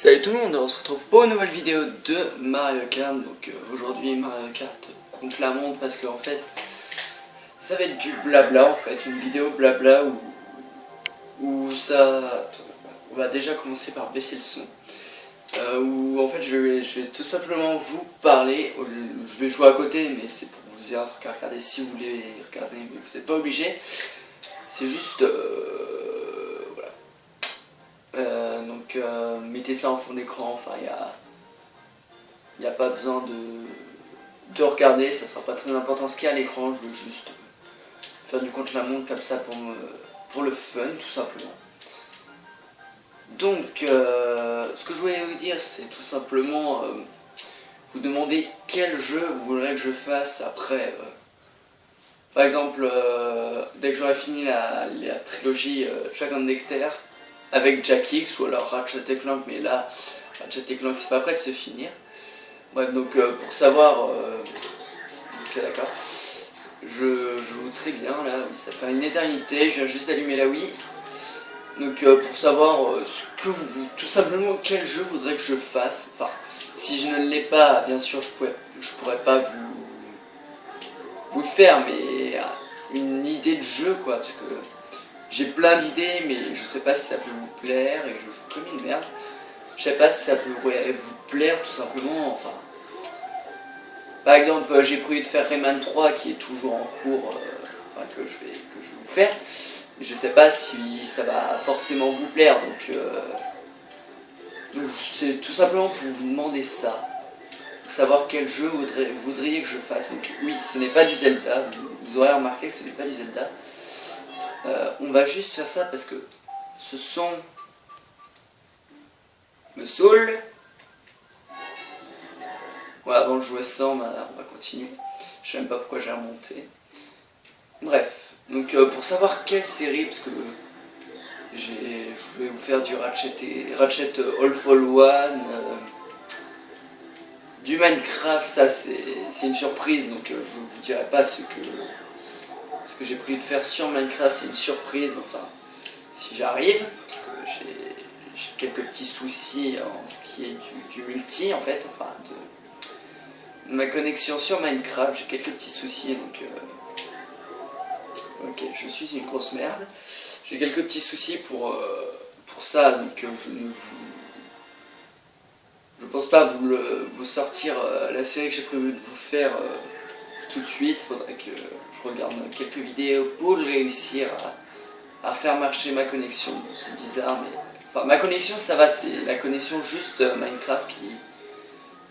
Salut tout le monde, on se retrouve pour une nouvelle vidéo de Mario Kart. Donc aujourd'hui Mario Kart contre la montre parce que en fait ça va être du blabla en fait, une vidéo blabla où ça... On va déjà commencer par baisser le son. Où en fait je vais tout simplement vous parler, je vais jouer à côté mais c'est pour vous dire un truc à regarder si vous voulez regarder mais vous n'êtes pas obligé. C'est juste... donc mettez ça en fond d'écran, enfin il n'y a pas besoin de regarder, ça sera pas très important ce qu'il y a à l'écran, je veux juste faire du contre-la-montre comme ça pour le fun tout simplement. Donc ce que je voulais vous dire c'est tout simplement vous demander quel jeu vous voudrez que je fasse après. Par exemple dès que j'aurai fini la trilogie Jak and Daxter avec Jak X ou alors Ratchet & Clank, mais là Ratchet & Clank c'est pas prêt de se finir. Bref, donc pour savoir, ok d'accord, je joue très bien là, oui, ça fait une éternité, je viens juste d'allumer la Wii. Donc pour savoir ce que tout simplement quel jeu voudrait que je fasse, enfin si je ne l'ai pas, bien sûr je pourrais pas vous le faire, mais une idée de jeu quoi, parce que j'ai plein d'idées, mais je sais pas si ça peut vous plaire, et je joue comme une merde. Je sais pas si ça peut vous plaire, tout simplement, enfin... Par exemple, j'ai prévu de faire Rayman 3, qui est toujours en cours, enfin, que je vais vous faire. Mais je sais pas si ça va forcément vous plaire, donc c'est tout simplement pour vous demander ça. Savoir quel jeu voudriez que je fasse. Donc oui, ce n'est pas du Zelda, vous aurez remarqué que ce n'est pas du Zelda. On va juste faire ça parce que ce son me saoule. Voilà, avant je jouais sans, on va continuer. Je sais même pas pourquoi j'ai remonté. Bref, donc pour savoir quelle série, parce que je vais vous faire du Ratchet All Fall One, du Minecraft, ça c'est une surprise, donc je vous dirai pas ce que j'ai prévu de faire sur Minecraft, c'est une surprise, enfin, si j'arrive, parce que j'ai quelques petits soucis en ce qui est du multi, en fait, enfin, de ma connexion sur Minecraft, j'ai quelques petits soucis, donc, ok, je suis une grosse merde, j'ai quelques petits soucis pour ça, donc je pense pas vous sortir la série que j'ai prévu de vous faire tout de suite, faudrait que je regarde quelques vidéos pour réussir à faire marcher ma connexion. C'est bizarre, mais... Enfin, ma connexion, ça va, c'est la connexion juste Minecraft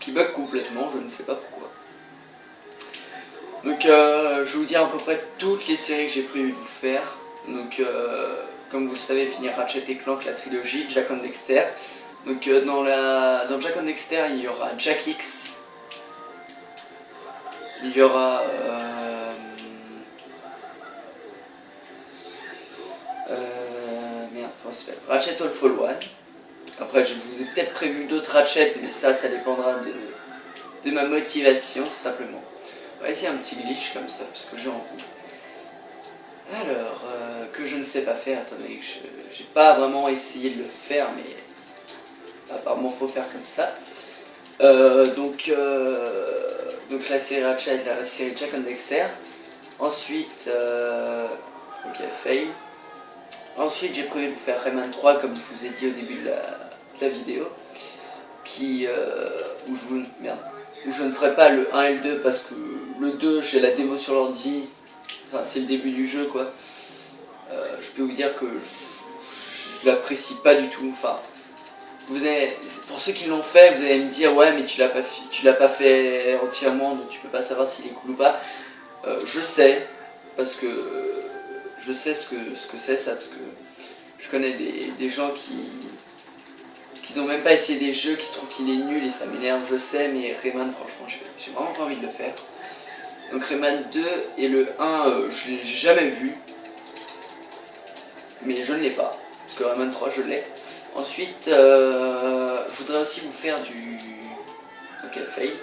qui bug complètement, je ne sais pas pourquoi. Donc, je vais vous dire à peu près toutes les séries que j'ai prévu de vous faire. Donc, comme vous le savez, finir Ratchet & Clank, la trilogie, Jak and Daxter. Donc, dans Jak and Daxter, il y aura Jak X. Il y aura merde, comment ça s'appelle, Ratchet All Fall One. Après je vous ai peut-être prévu d'autres Ratchet, mais ça dépendra de ma motivation tout simplement. On va essayer un petit glitch comme ça parce que j'ai envie. Alors que je ne sais pas faire, attendez, j'ai pas vraiment essayé de le faire, mais apparemment faut faire comme ça. Donc la série Ratchet, la série Jak and Daxter. Ensuite, ok, fail. Ensuite, j'ai prévu de vous faire Rayman 3, comme je vous ai dit au début de la vidéo, où je ne ferai pas le 1 et le 2 parce que le 2, j'ai la démo sur l'ordi. Enfin, c'est le début du jeu, quoi. Je peux vous dire que je l'apprécie pas du tout. Enfin, pour ceux qui l'ont fait, vous allez me dire ouais mais tu l'as pas fait entièrement donc tu peux pas savoir s'il est cool ou pas. Je sais, parce que je sais ce que c'est ça, parce que je connais des gens qui n'ont même pas essayé des jeux, qui trouvent qu'il est nul et ça m'énerve, je sais, mais Rayman franchement j'ai vraiment pas envie de le faire. Donc Rayman 2 et le 1 je l'ai jamais vu, mais je ne l'ai pas, parce que Rayman 3 je l'ai. Ensuite, je voudrais aussi vous faire du... Ok, fail.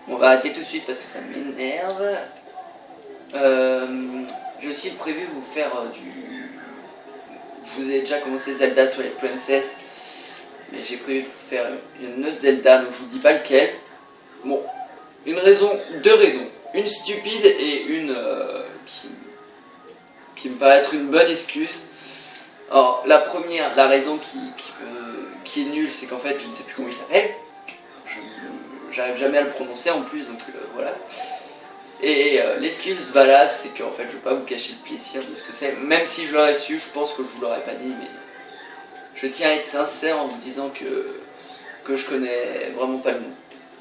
Bon, on va arrêter tout de suite parce que ça m'énerve. J'ai aussi prévu vous faire du... Je vous ai déjà commencé Zelda Twilight Princess. mais j'ai prévu de faire une autre Zelda, donc je vous dis pas lequel. Bon, deux raisons. Une stupide et une qui me paraît être une bonne excuse. Alors, la première, la raison qui est nulle, c'est qu'en fait, je ne sais plus comment il s'appelle. J'arrive jamais à le prononcer en plus, donc voilà. Et l'excuse valable, c'est qu'en fait, je ne veux pas vous cacher le plaisir de ce que c'est. Même si je l'aurais su, je pense que je vous l'aurais pas dit, mais je tiens à être sincère en vous disant que je connais vraiment pas le nom.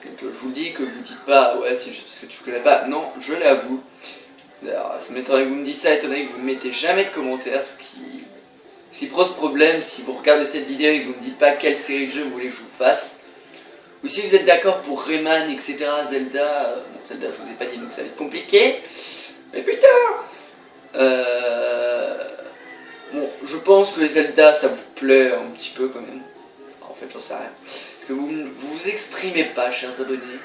Donc je vous le dis, que vous dites pas, ouais, c'est juste parce que tu ne connais pas. Non, je l'avoue. D'ailleurs, ça m'étonnerait que vous me dites ça, étonné que vous ne mettez jamais de commentaires, ce qui pose problème si vous regardez cette vidéo et que vous ne me dites pas quelle série de jeux vous voulez que je vous fasse. Ou si vous êtes d'accord pour Rayman, etc., Zelda, bon Zelda je vous ai pas dit donc ça va être compliqué, mais putain bon, je pense que les Zelda ça vous plaît un petit peu quand même, en fait j'en sais rien, parce que vous exprimez pas, chers abonnés,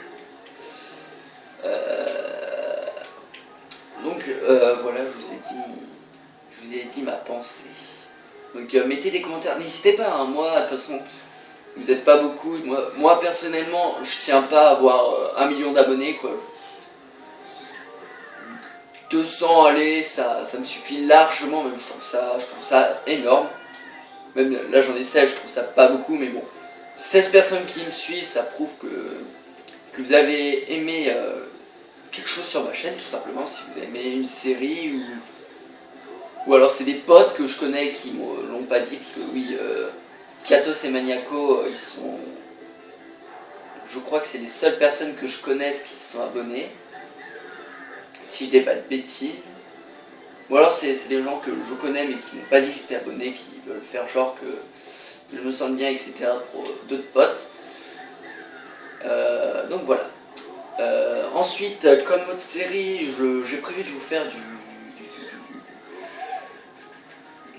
donc voilà, je vous ai dit ma pensée, donc mettez des commentaires, n'hésitez pas, hein, moi de toute façon, vous n'êtes pas beaucoup, moi personnellement je tiens pas à avoir 1 million d'abonnés quoi. 200 allez, ça me suffit largement, même je trouve ça énorme. Même là j'en ai 16, je trouve ça pas beaucoup, mais bon. 16 personnes qui me suivent, ça prouve que vous avez aimé quelque chose sur ma chaîne tout simplement, si vous avez aimé une série ou alors c'est des potes que je connais qui me l'ont pas dit, parce que oui... Katos et Maniaco, ils sont... Je crois que c'est les seules personnes que je connaisse qui se sont abonnés. Si je dis pas de bêtises. Ou alors c'est des gens que je connais mais qui m'ont pas dit qu'ils étaient abonnés, qui veulent faire genre que je me sente bien, etc. pour d'autres potes. Donc voilà. Ensuite, comme autre série, j'ai prévu de vous faire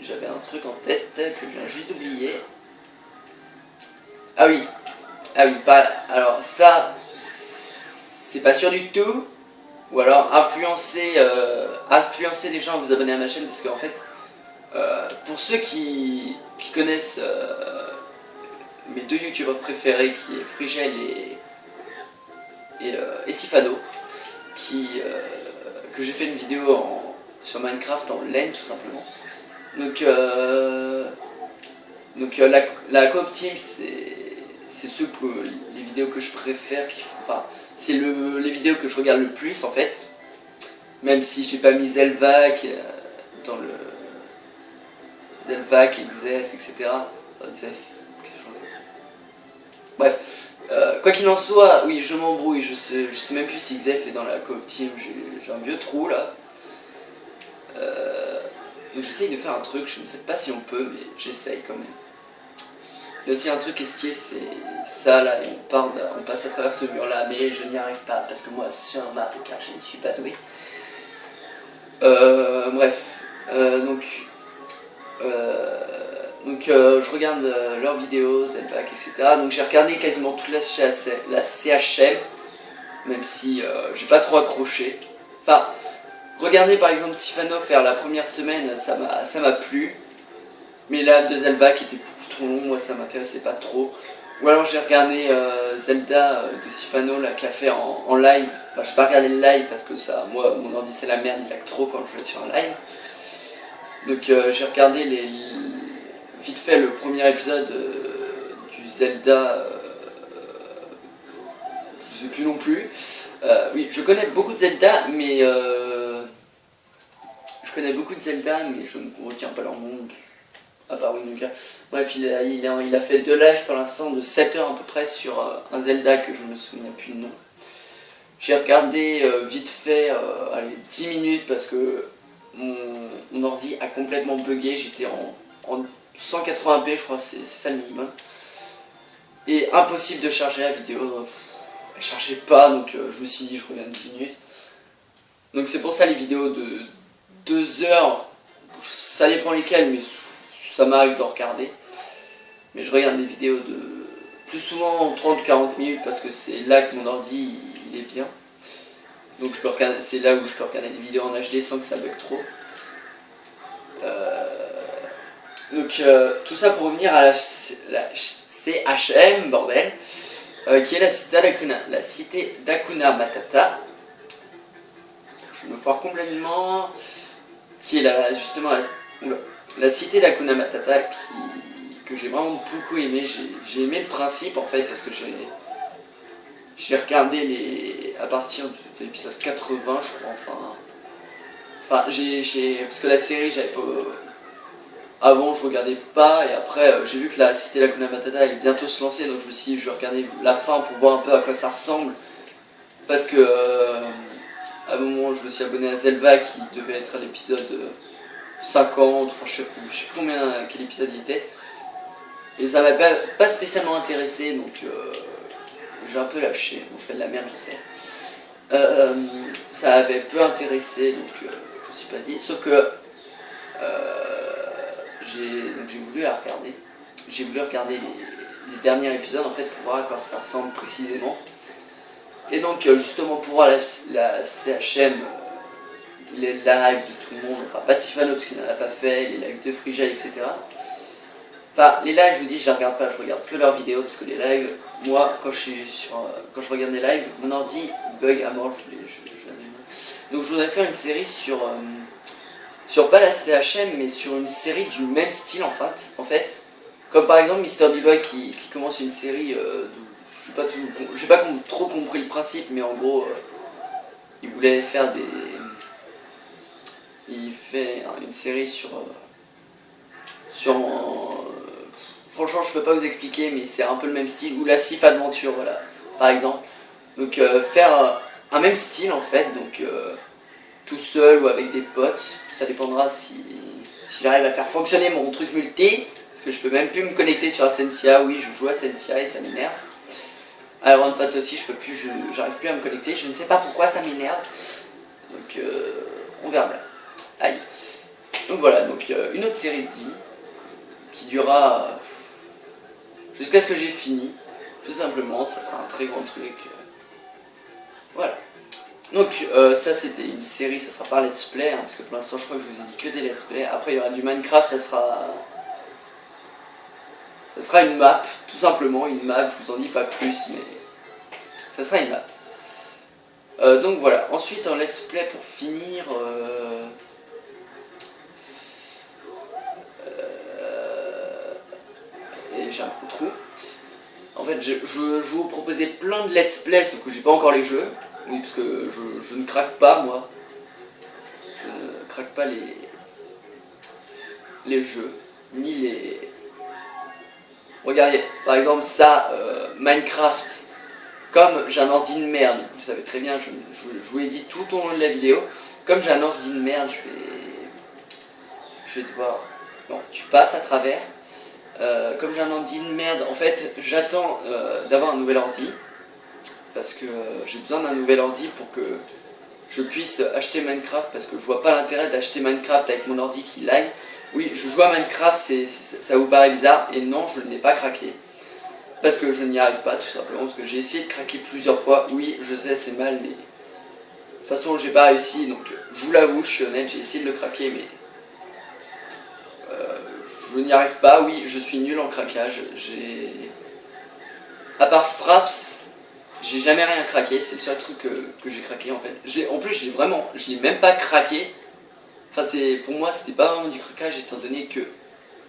J'avais un truc en tête que je viens juste d'oublier. Ah oui, alors ça, c'est pas sûr du tout, ou alors influencer les gens à vous abonner à ma chaîne, parce qu'en fait, pour ceux qui connaissent mes deux youtubeurs préférés, qui est Frigel et Sifano, que j'ai fait une vidéo sur Minecraft en laine tout simplement. Donc la coop team, c'est les vidéos que je préfère, enfin c'est les vidéos que je regarde le plus en fait, même si j'ai pas mis Zelvac dans le Zelvac, Xef, etc. Bref, quoi qu'il en soit, oui je m'embrouille, je sais même plus si Xef est dans la coop team, j'ai un vieux trou là. Donc j'essaye de faire un truc, je ne sais pas si on peut, mais j'essaye quand même. Il y a aussi un truc estier, c'est ça là, et on passe à travers ce mur là, mais je n'y arrive pas parce que moi sur Mario Kart je ne suis pas doué. Bref, je regarde leurs vidéos, Zelback, etc. Donc j'ai regardé quasiment toute la CHM, même si j'ai pas trop accroché. Enfin, regardez par exemple Sifano faire la première semaine, ça m'a plu. Mais là, de Zelback était beaucoup trop long, moi ça m'intéressait pas trop. Ou alors j'ai regardé Zelda de Sifano là, qui a fait en live. Enfin, j'ai pas regardé le live parce que ça, moi mon ordi c'est la merde, il lag trop quand je vais sur un live. Donc j'ai regardé vite fait le premier épisode du Zelda. Je sais plus non plus. Oui, je connais beaucoup de Zelda, mais je ne retiens pas leur nom. À part Winuka. Bref, il a fait 2 lives pour l'instant de 7 heures à peu près sur un Zelda que je me souviens plus le nom. J'ai regardé vite fait, allez, 10 minutes parce que mon ordi a complètement bugué, j'étais en 180p je crois, c'est ça le minimum. Et impossible de charger la vidéo, elle chargeait pas, donc je me suis dit je reviens 10 minutes. Donc c'est pour ça les vidéos de 2 heures, ça dépend lesquelles, mais ça m'arrive d'en regarder. Mais je regarde des vidéos de plus souvent 30-40 minutes parce que c'est là que mon ordi il est bien. Donc c'est là où je peux regarder des vidéos en HD sans que ça bug trop. Donc tout ça pour revenir à la CHM, bordel, qui est la cité d'Hakuna Matata. Je me foire complètement. Qui est justement la cité d'Hakuna Matata que j'ai vraiment beaucoup aimé. J'ai aimé le principe en fait parce que j'ai regardé à partir de l'épisode 80 je crois, enfin parce que la série j'avais pas, avant je regardais pas et après j'ai vu que la cité d'Hakuna Matata allait bientôt se lancer, donc je me suis dit je vais regarder la fin pour voir un peu à quoi ça ressemble parce que à un moment je me suis abonné à Zelva qui devait être à l'épisode 50, enfin je sais plus quel épisode il était et ça m'a pas spécialement intéressé, donc j'ai un peu lâché, on fait de la merde je sais. Ça avait peu intéressé, donc je me suis pas dit, sauf que j'ai voulu la regarder. J'ai voulu regarder les derniers épisodes en fait pour voir à quoi ça ressemble précisément. Et donc justement pour voir la CHM, les lives de tout le monde, enfin pas de Sifano parce qu'il n'en a pas fait, les lives de Frigel, etc. Enfin les lives je vous dis je les regarde pas, je regarde que leurs vidéos parce que les lives, moi quand je regarde les lives, mon ordi bug à mort, donc je voudrais faire une série sur pas la CHM mais sur une série du même style en fait. Comme par exemple Mr. B-Boy qui commence une série, j'ai pas trop compris le principe, mais en gros il voulait faire il fait une série franchement je peux pas vous expliquer mais c'est un peu le même style, ou la Sif Adventure voilà par exemple. Donc faire un même style en fait, donc tout seul ou avec des potes, ça dépendra si j'arrive à faire fonctionner mon truc multi, parce que je peux même plus me connecter sur Ascensia, oui je joue à Ascensia et ça m'énerve. À Iron Fat aussi j'arrive plus à me connecter, je ne sais pas pourquoi ça m'énerve, donc on verra bien. Aïe. Donc voilà, donc une autre série de 10 qui durera jusqu'à ce que j'ai fini, tout simplement, ça sera un très grand truc. Voilà. Donc ça c'était une série, ça sera pas let's play, hein, parce que pour l'instant je crois que je vous ai dit que des let's play. Après il y aura du Minecraft, ça sera une map, tout simplement, une map, je vous en dis pas plus, mais ça sera une map. Donc voilà, ensuite en let's play pour finir, et j'ai un coup de trou. En fait je vous proposais plein de let's play, sauf que j'ai pas encore les jeux. Oui, parce que je ne craque pas, moi. Je ne craque pas les jeux, ni les... Regardez, par exemple, ça, Minecraft, comme j'ai un ordi de merde, vous le savez très bien, je vous l'ai dit tout au long de la vidéo, comme j'ai un ordi de merde, je vais devoir... Non, tu passes à travers. Comme j'ai un ordi de merde, en fait, j'attends d'avoir un nouvel ordi. Parce que j'ai besoin d'un nouvel ordi pour que je puisse acheter Minecraft, parce que je vois pas l'intérêt d'acheter Minecraft avec mon ordi qui lag. Oui, je joue à Minecraft, ça vous paraît bizarre, et non, je ne l'ai pas craqué. Parce que je n'y arrive pas, tout simplement, parce que j'ai essayé de craquer plusieurs fois. Oui, je sais, c'est mal, mais de toute façon, j'ai pas réussi, donc je vous l'avoue, je suis honnête, j'ai essayé de le craquer, mais je n'y arrive pas. Oui, je suis nul en craquage. À part Fraps, j'ai jamais rien craqué, c'est le seul truc que j'ai craqué en fait. En plus, je l'ai même pas craqué. Enfin, pour moi, c'était pas vraiment du craquage, étant donné que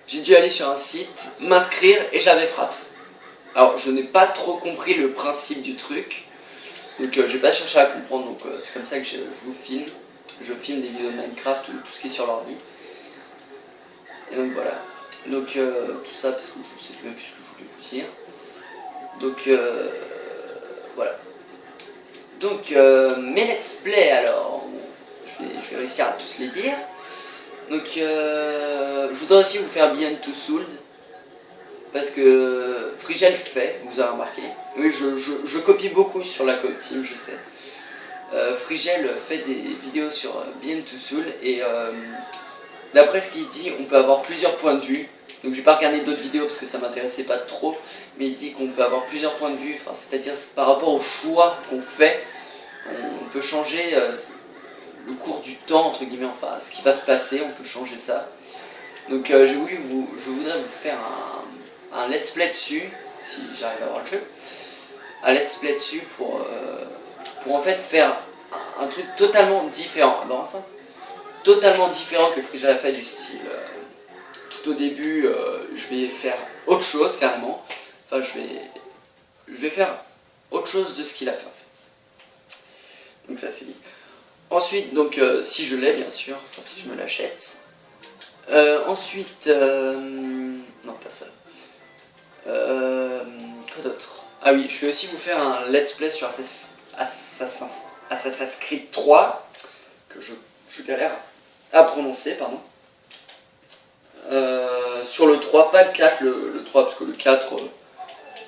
j'ai dû aller sur un site, m'inscrire et j'avais Fraps. Alors, je n'ai pas trop compris le principe du truc, donc j'ai pas cherché à comprendre, donc c'est comme ça que je vous filme. Je filme des vidéos de Minecraft ou tout ce qui est sur l'ordi. Et donc voilà. Donc tout ça parce que je sais même plus ce que je voulais vous dire. Donc voilà. Donc mes let's play alors, je vais réussir à tous les dire. Donc je voudrais aussi vous faire Beyond Two Souls, parce que Frigel fait, vous avez remarqué. Oui, je copie beaucoup sur la com team, je sais. Frigel fait des vidéos sur Beyond Two Souls et d'après ce qu'il dit, on peut avoir plusieurs points de vue. Donc j'ai pas regardé d'autres vidéos parce que ça m'intéressait pas trop, mais il dit qu'on peut avoir plusieurs points de vue, enfin, c'est-à-dire par rapport au choix qu'on fait, on peut changer le cours du temps, entre guillemets, enfin ce qui va se passer, on peut changer ça. Donc je voudrais vous faire un let's play dessus, si j'arrive à avoir le jeu, un let's play dessus pour en fait faire un truc totalement différent. Ben enfin, totalement différent que Frigel a fait, du style tout au début je vais faire autre chose carrément. Enfin je vais faire autre chose de ce qu'il a fait en fait. Donc ça c'est dit. Ensuite donc si je l'ai bien sûr, enfin si je me l'achète. Ensuite non pas ça. Quoi d'autre? Ah oui, je vais aussi vous faire un let's play sur Assassin's Creed 3 que je galère à prononcer, pardon. Sur le 3, pas le 4, le 3 parce que le 4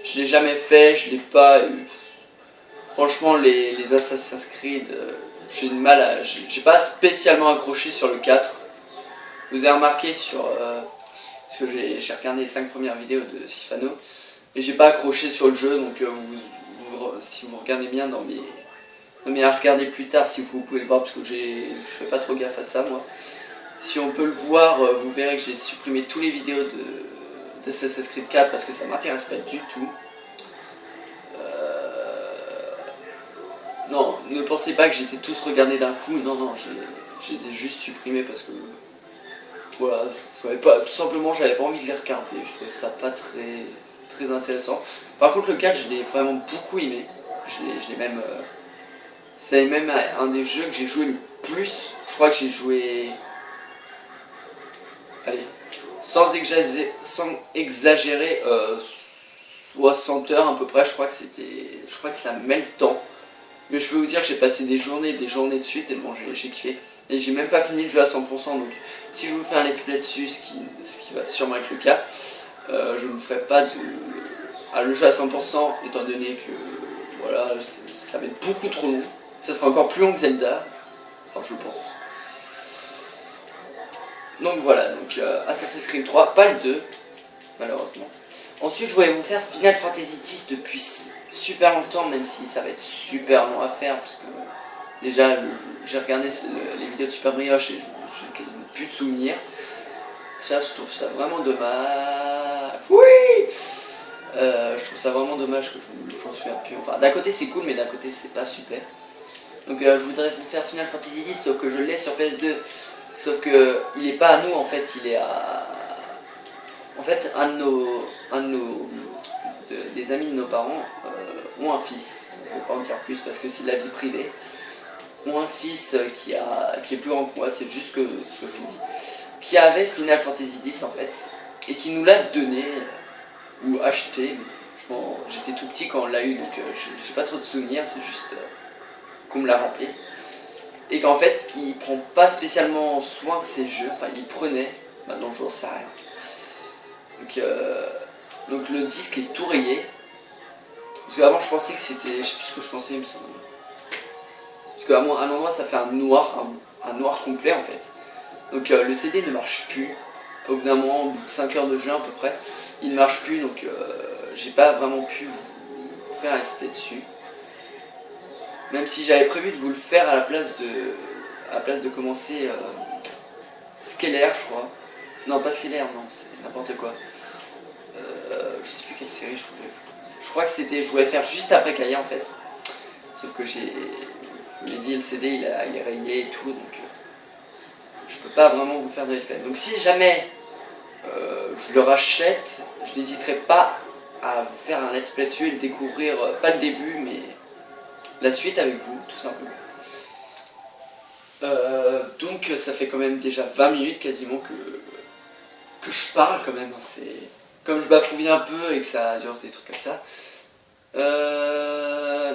je l'ai jamais fait, je l'ai pas. Franchement les Assassin's Creed j'ai du mal à. J'ai pas spécialement accroché sur le 4. Vous avez remarqué sur. Parce que j'ai regardé les 5 premières vidéos de Sifano. Et j'ai pas accroché sur le jeu, donc si vous regardez bien dans mes à regarder plus tard, si vous pouvez le voir, parce que je fais pas trop gaffe à ça moi. Si on peut le voir, vous verrez que j'ai supprimé toutes les vidéos de Assassin's Creed 4 parce que ça m'intéresse pas du tout. Non, ne pensez pas que je les ai tous regardés d'un coup, non, je les ai juste supprimés parce que voilà, tout simplement j'avais pas envie de les regarder, je trouvais ça pas très intéressant. Par contre le 4 je l'ai vraiment beaucoup aimé, je l'ai même c'est même un des jeux que j'ai joué le plus. Je crois que j'ai joué, allez, sans exagérer 60 heures à peu près. Je crois que ça met le temps, mais je peux vous dire que j'ai passé des journées de suite tellement j'ai kiffé. Et j'ai même pas fini le jeu à 100%, donc si je vous fais un let's play dessus, ce qui va sûrement être le cas, je ne ferai pas le jeu à 100% étant donné que voilà, ça va être beaucoup trop long. Ça sera encore plus long que Zelda, enfin je pense. Donc voilà, donc Assassin's Creed 3, pas le 2, malheureusement. Ensuite je voulais vous faire Final Fantasy X depuis super longtemps, même si ça va être super long à faire, parce que déjà j'ai regardé les vidéos de Super Brioche et j'ai quasiment plus de souvenirs. Ça je trouve ça vraiment dommage. Oui, je trouve ça vraiment dommage que j'en souviens plus. Enfin d'un côté c'est cool, mais d'un côté c'est pas super. Donc je voudrais vous faire Final Fantasy X, sauf que je l'ai sur PS2. Sauf que il est pas à nous en fait, il est à. En fait, des amis de nos parents ont un fils. Je vais pas en dire plus parce que c'est de la vie privée. Ont un fils qui est plus grand que moi, c'est juste ce que je vous dis. Qui avait Final Fantasy X en fait. Et qui nous l'a donné ou acheté. J'étais tout petit quand on l'a eu, donc j'ai pas trop de souvenirs, c'est juste qu'on me l'a rappelé. Et qu'en fait il prend pas spécialement soin de ses jeux, enfin il prenait, maintenant j'en sais rien. Donc le disque est tout rayé. Parce qu'avant je pensais que c'était, je sais plus ce que je pensais il me semble. Parce qu'à un endroit ça fait un noir complet en fait. Donc le CD ne marche plus. Au bout d'un moment, au bout de 5 heures de jeu à peu près, il ne marche plus, donc j'ai pas vraiment pu vous faire un expliquer dessus. Même si j'avais prévu de vous le faire à la place de commencer Skeller, je crois. Non, pas Skeller, non, c'est n'importe quoi. Je sais plus quelle série je voulais. Je crois que je voulais faire juste après Kaya en fait. Sauf que je vous l'ai dit, le CD il est rayé et tout, donc je peux pas vraiment vous faire de replay. Donc si jamais je le rachète, je n'hésiterai pas à vous faire un let's play dessus et le découvrir, pas le début, mais la suite avec vous, tout simplement. Donc ça fait quand même déjà 20 minutes quasiment que je parle quand même. C'est comme je bafouille un peu et que ça dure des trucs comme ça.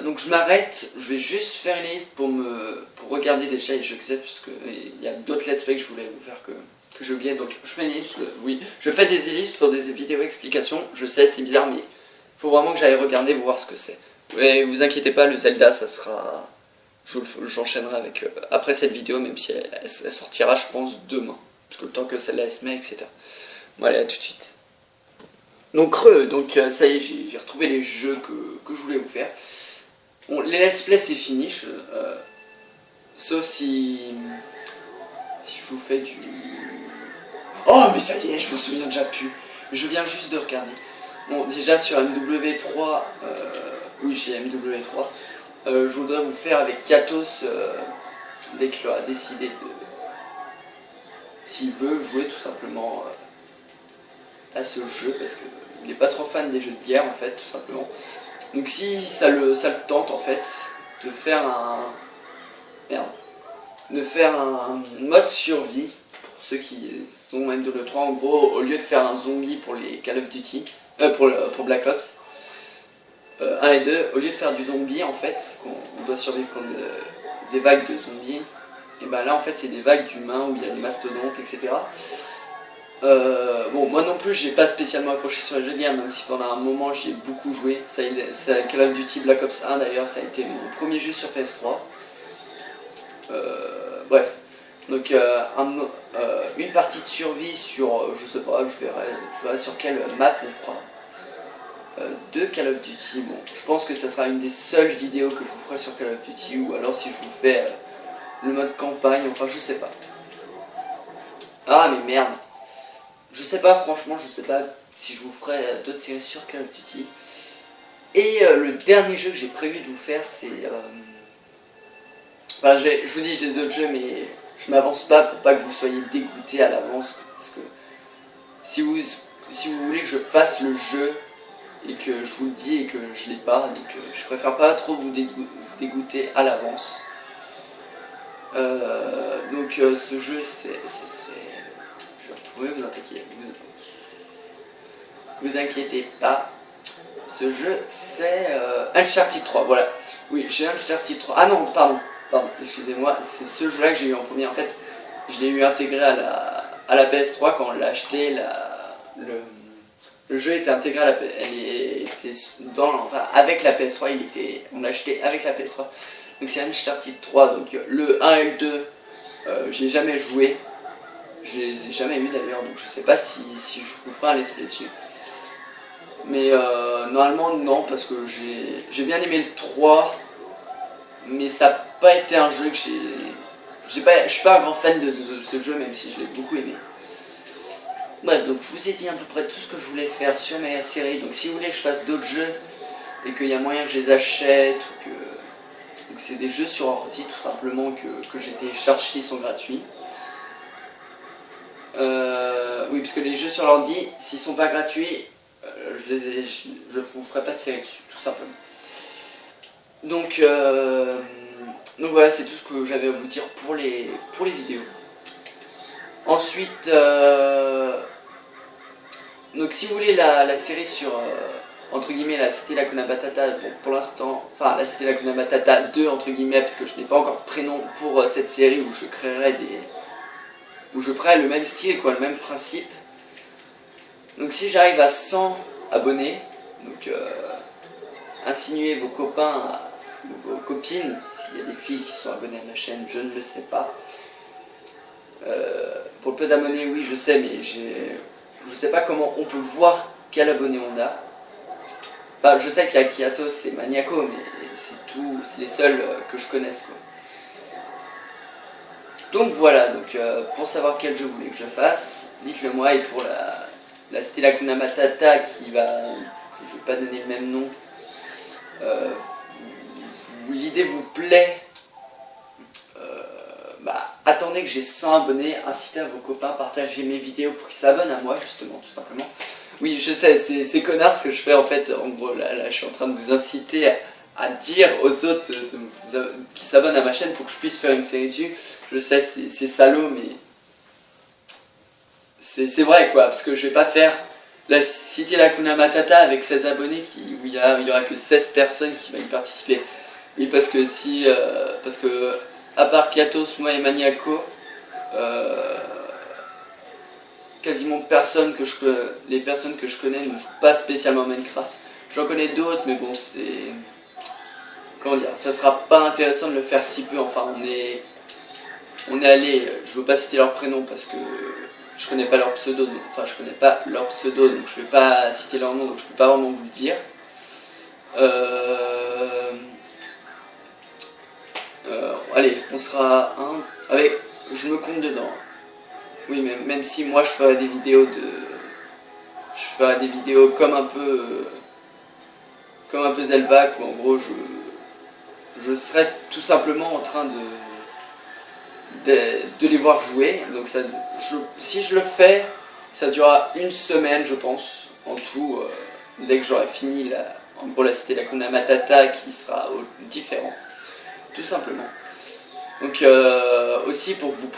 Donc je m'arrête, je vais juste faire une liste pour regarder déjà les jeux que c'est, parce qu'il y a d'autres let's play que je voulais vous faire que j'ai oublié. Donc je fais une liste, oui, je fais des ellipses pour des vidéos explications, je sais c'est bizarre mais il faut vraiment que j'aille regarder, voir ce que c'est. Mais vous inquiétez pas, le Zelda ça sera... J'enchaînerai avec après cette vidéo, même si elle sortira je pense demain. Parce que le temps que celle-là se met, etc. Bon allez, à tout de suite. Donc ça y est, j'ai retrouvé les jeux que je voulais vous faire. Bon, les let's play c'est fini, sauf si je vous fais du... Oh mais ça y est, je me souviens déjà plus. Je viens juste de regarder. Bon, déjà sur MW3, oui j'ai MW3, je voudrais vous faire avec Katos, dès qu'il aura décidé de... s'il veut jouer tout simplement à ce jeu, parce qu'il n'est pas trop fan des jeux de guerre en fait, tout simplement. Donc si ça le tente en fait, de faire un mode survie, pour ceux qui sont MW3, en gros, au lieu de faire un zombie pour les Call of Duty, pour Black Ops 1 et 2, au lieu de faire du zombie en fait, qu'on doit survivre contre des vagues de zombies, et ben là en fait c'est des vagues d'humains où il y a des mastodontes, etc. Bon, moi non plus j'ai pas spécialement accroché sur les jeux de guerre, même si pendant un moment j'y ai beaucoup joué. Ça Call of Duty Black Ops 1 d'ailleurs, ça a été mon premier jeu sur PS3. Bref, donc une partie de survie sur, je sais pas, je verrai sur quelle map on fera. De Call of Duty, bon, je pense que ça sera une des seules vidéos que je vous ferai sur Call of Duty, ou alors si je vous fais le mode campagne, enfin je sais pas. Ah mais merde, je sais pas, franchement je sais pas si je vous ferai d'autres séries sur Call of Duty. Et le dernier jeu que j'ai prévu de vous faire c'est... Enfin, je vous dis j'ai d'autres jeux mais je m'avance pas pour pas que vous soyez dégoûtés à l'avance, parce que si vous voulez que je fasse le jeu et que je vous le dis et que je l'ai pas, donc je préfère pas trop vous dégoûter à l'avance. Donc ce jeu c'est... Je vais retrouver, vous inquiétez pas. Ce jeu c'est Uncharted 3, voilà. Oui, j'ai Uncharted 3. Ah non, pardon, excusez-moi, c'est ce jeu là que j'ai eu en premier. En fait, je l'ai eu intégré à la PS3 quand on l'a acheté. Le jeu était intégré à la avec la PS3, on l'a acheté avec la PS3. Donc c'est Uncharted 3, donc le 1 et le 2, j'ai jamais joué. Je les ai jamais eu d'ailleurs, donc je sais pas si je vous ferai un let's play dessus. Mais normalement non, parce que j'ai bien aimé le 3, mais ça n'a pas été un jeu que je suis pas un grand fan de ce jeu, même si je l'ai beaucoup aimé. Bref, donc je vous ai dit à peu près tout ce que je voulais faire sur mes séries. Donc si vous voulez que je fasse d'autres jeux et qu'il y a moyen que je les achète, ou que c'est des jeux sur ordi tout simplement que j'ai téléchargé, s'ils sont gratuits. Oui, parce que les jeux sur l'ordi, s'ils sont pas gratuits, je vous ferai pas de série dessus, tout simplement. Donc voilà, c'est tout ce que j'avais à vous dire pour les vidéos. Ensuite, donc si vous voulez la série sur, entre guillemets, la Cité Hakuna Matata, bon, pour l'instant, enfin la Cité Hakuna Matata 2, entre guillemets, parce que je n'ai pas encore de prénom pour cette série où je créerai où je ferai le même style, quoi, le même principe. Donc si j'arrive à 100 abonnés, donc insinuez vos copains, vos copines, s'il y a des filles qui sont abonnées à ma chaîne, je ne le sais pas. Pour le peu d'abonnés, oui, je sais, mais je sais pas comment on peut voir quel abonné on a. Enfin, je sais qu'il y a Kiatos et Maniaco, mais c'est tout, c'est les seuls que je connaisse, quoi. Donc voilà, donc pour savoir quel jeu vous voulez que je fasse, dites-le moi. Et pour la Cité Hakuna Matata que je vais pas donner le même nom, l'idée vous plaît, attendez que j'ai 100 abonnés, incitez à vos copains, partagez mes vidéos pour qu'ils s'abonnent à moi, justement, tout simplement. Oui, je sais, c'est connard ce que je fais en fait. En gros, là je suis en train de vous inciter à dire aux autres qui s'abonnent à ma chaîne pour que je puisse faire une série dessus. Je sais, c'est salaud, mais c'est vrai, quoi, parce que je vais pas faire la Cité Hakuna Matata avec 16 abonnés où il y aura que 16 personnes qui vont y participer. Oui, parce que parce que à part Kiatos, moi et Maniaco, quasiment les personnes que je connais ne jouent pas spécialement à Minecraft. J'en connais d'autres, mais bon, c'est... Comment dire, ça sera pas intéressant de le faire si peu. Enfin, on est allé, je veux pas citer leur prénom parce que je connais pas leur pseudo, donc je vais pas citer leur nom, donc je peux pas vraiment vous le dire. Allez, on sera un avec... Je me compte dedans. Oui, même si moi je ferai des vidéos je ferai des vidéos comme un peu Zelvac, où en gros je serai tout simplement en train de les voir jouer. Donc ça, si je le fais, ça durera une semaine je pense, en tout, dès que j'aurai fini en gros la cité d'Hakuna Matata qui sera différent, tout simplement. Donc aussi pour que vous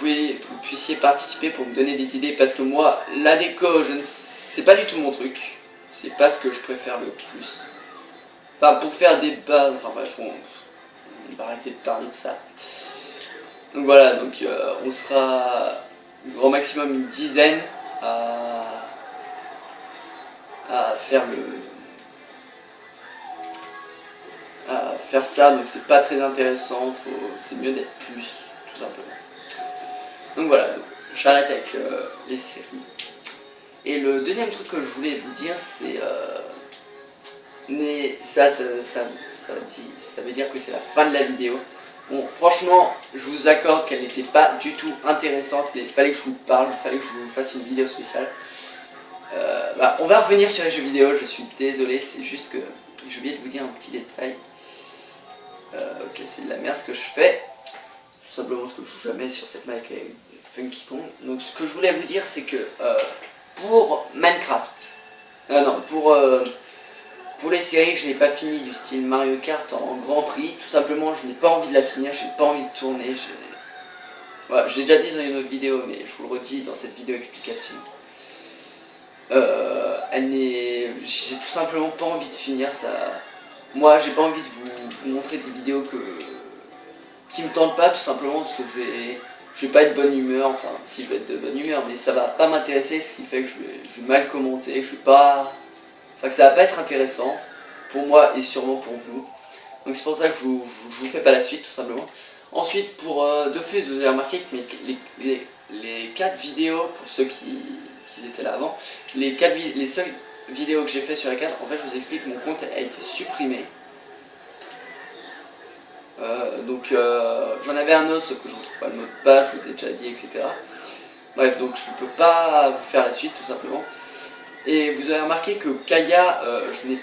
puissiez participer, pour me donner des idées, parce que moi, la déco, c'est pas du tout mon truc, c'est pas ce que je préfère le plus. Enfin, pour faire des bases, enfin bref, on va arrêter de parler de ça. Donc voilà, donc on sera au maximum une dizaine à faire ça, donc c'est pas très intéressant, c'est mieux d'être plus, tout simplement. Donc voilà, j'arrête avec les séries. Et le deuxième truc que je voulais vous dire, c'est ça veut dire que c'est la fin de la vidéo. Bon, franchement, je vous accorde qu'elle n'était pas du tout intéressante, mais il fallait que je vous parle, il fallait que je vous fasse une vidéo spéciale. On va revenir sur les jeux vidéo, je suis désolé, c'est juste que j'ai oublié de vous dire un petit détail. Ok, c'est de la merde ce que je fais, tout simplement parce que je joue jamais sur cette mic avec Funky Kong. Donc ce que je voulais vous dire, c'est que pour Minecraft, pour les séries que je n'ai pas fini du style Mario Kart en Grand Prix, tout simplement je n'ai pas envie de la finir, j'ai pas envie de tourner. Voilà, je l'ai déjà dit dans une autre vidéo, mais je vous le redis dans cette vidéo explication. J'ai tout simplement pas envie de finir ça. Moi j'ai pas envie de vous montrer des vidéos qui me tentent pas, tout simplement parce que je vais pas être de bonne humeur, enfin si je vais être de bonne humeur, mais ça va pas m'intéresser, ce qui fait que je vais mal commenter, que je vais pas... Enfin que ça va pas être intéressant pour moi et sûrement pour vous. Donc c'est pour ça que je vous fais pas la suite tout simplement. Ensuite pour Dofus, vous avez remarqué que les 4 vidéos, pour ceux qui étaient là avant, les seules vidéos que j'ai fait sur les 4, en fait je vous explique, mon compte a été supprimé. Donc j'en avais un autre, sauf que je ne retrouve pas le mot de passe, je vous ai déjà dit, etc. Bref, donc je ne peux pas vous faire la suite tout simplement. Et vous avez remarqué que Kaya, je n'ai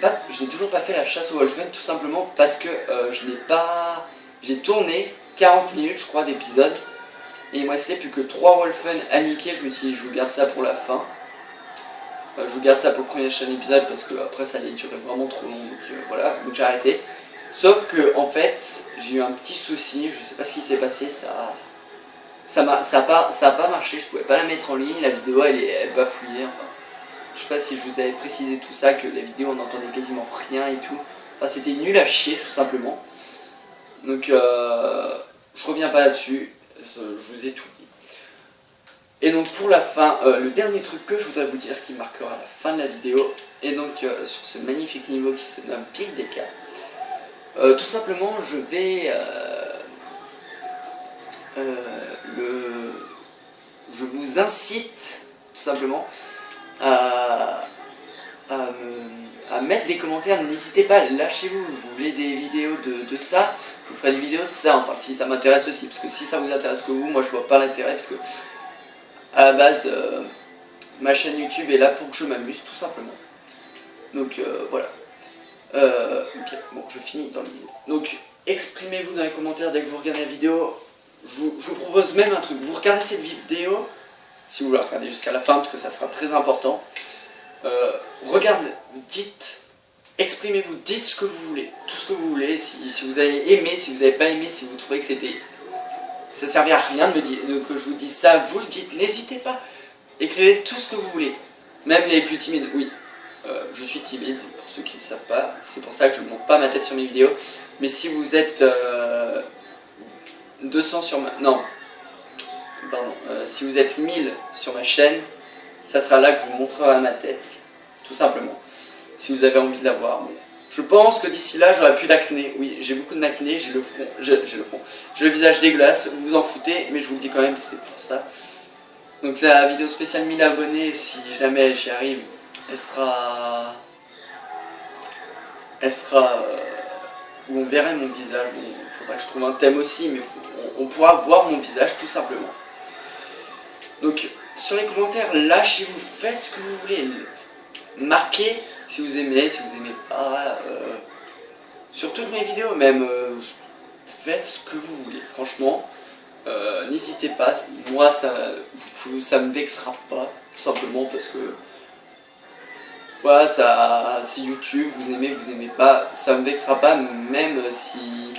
toujours pas fait la chasse au Wolfen, tout simplement parce que j'ai tourné 40 minutes je crois d'épisode, et il me restait plus que 3 Wolfen à niquer. Je me suis dit je vous garde ça pour la fin. Je vous garde ça pour le premier épisode parce que après ça allait durer vraiment trop long, donc voilà, donc j'ai arrêté. Sauf que en fait j'ai eu un petit souci, je sais pas ce qui s'est passé, ça a pas marché, je pouvais pas la mettre en ligne, la vidéo elle bafouillait, enfin je sais pas si je vous avais précisé tout ça, que la vidéo on n'entendait quasiment rien et tout, enfin c'était nul à chier tout simplement. Donc je reviens pas là-dessus, je vous ai tout dit. Et donc pour la fin, le dernier truc que je voudrais vous dire qui marquera la fin de la vidéo, et donc sur ce magnifique niveau qui se nomme Pic des Cas, tout simplement je vais je vous incite tout simplement à mettre des commentaires, n'hésitez pas, lâchez-vous, vous voulez des vidéos de ça, je vous ferai des vidéos de ça, enfin si ça m'intéresse aussi, parce que si ça vous intéresse que vous, moi je vois pas l'intérêt, parce que à la base ma chaîne YouTube est là pour que je m'amuse tout simplement. Donc voilà. Ok, bon je finis dans le vidéo. Donc exprimez-vous dans les commentaires dès que vous regardez la vidéo. Je vous propose même un truc, vous regardez cette vidéo, si vous la regardez jusqu'à la fin parce que ça sera très important. Regardez, dites, exprimez-vous, dites ce que vous voulez, tout ce que vous voulez, si vous avez aimé, si vous n'avez pas aimé, si vous trouvez que ça servait à rien de me dire, que je vous dise ça, vous le dites, n'hésitez pas, écrivez tout ce que vous voulez, même les plus timides, oui, je suis timide, pour ceux qui ne le savent pas, c'est pour ça que je ne montre pas ma tête sur mes vidéos, mais si vous êtes 200 sur ma... non, pardon, si vous êtes 1000 sur ma chaîne, ça sera là que je vous montrerai ma tête, tout simplement, si vous avez envie de la voir. Bon. Je pense que d'ici là, j'aurai plus d'acné. Oui, j'ai beaucoup d'acné, j'ai le front, j'ai le visage dégueulasse, vous vous en foutez, mais je vous le dis quand même, c'est pour ça. Donc la vidéo spéciale 1000 abonnés, si jamais j'y arrive, elle sera où on verrait mon visage. Bon, il faudra que je trouve un thème aussi, mais on pourra voir mon visage tout simplement. Donc sur les commentaires, lâchez-vous, faites ce que vous voulez. marquez si vous aimez pas, sur toutes mes vidéos même, faites ce que vous voulez, franchement, n'hésitez pas, moi ça me vexera pas, tout simplement parce que voilà, c'est YouTube, vous aimez pas, ça me vexera pas, même si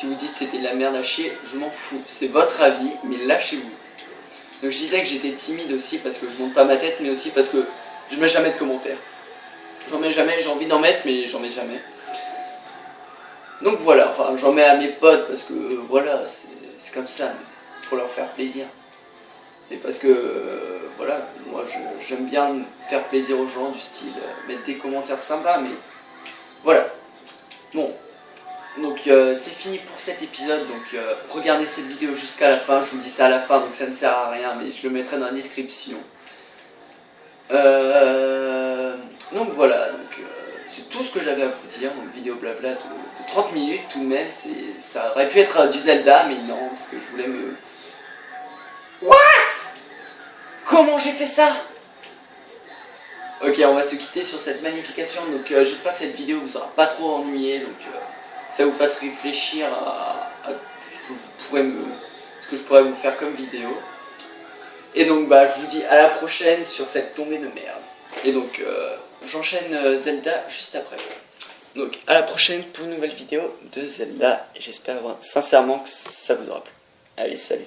vous dites c'était de la merde à chier, je m'en fous, c'est votre avis, mais lâchez-vous. Donc je disais que j'étais timide aussi parce que je monte pas ma tête, mais aussi parce que je mets jamais de commentaires. J'en mets jamais, j'ai envie d'en mettre, mais j'en mets jamais. Donc voilà, enfin j'en mets à mes potes parce que voilà, c'est comme ça, pour leur faire plaisir. Et parce que voilà, moi j'aime bien faire plaisir aux gens, du style mettre des commentaires sympas, mais voilà. Bon, donc c'est fini pour cet épisode, donc regardez cette vidéo jusqu'à la fin, je vous dis ça à la fin, donc ça ne sert à rien, mais je le mettrai dans la description. Donc voilà, donc c'est tout ce que j'avais à vous dire, donc vidéo blabla de 30 minutes tout de même, ça aurait pu être du Zelda, mais non, parce que je voulais me... What? Comment j'ai fait ça? Ok, on va se quitter sur cette magnification, donc j'espère que cette vidéo vous aura pas trop ennuyé, donc ça vous fasse réfléchir à ce que je pourrais vous faire comme vidéo. Et donc bah je vous dis à la prochaine sur cette tombée de merde. Et donc j'enchaîne Zelda juste après. Donc à la prochaine pour une nouvelle vidéo de Zelda, et j'espère sincèrement que ça vous aura plu. Allez, salut.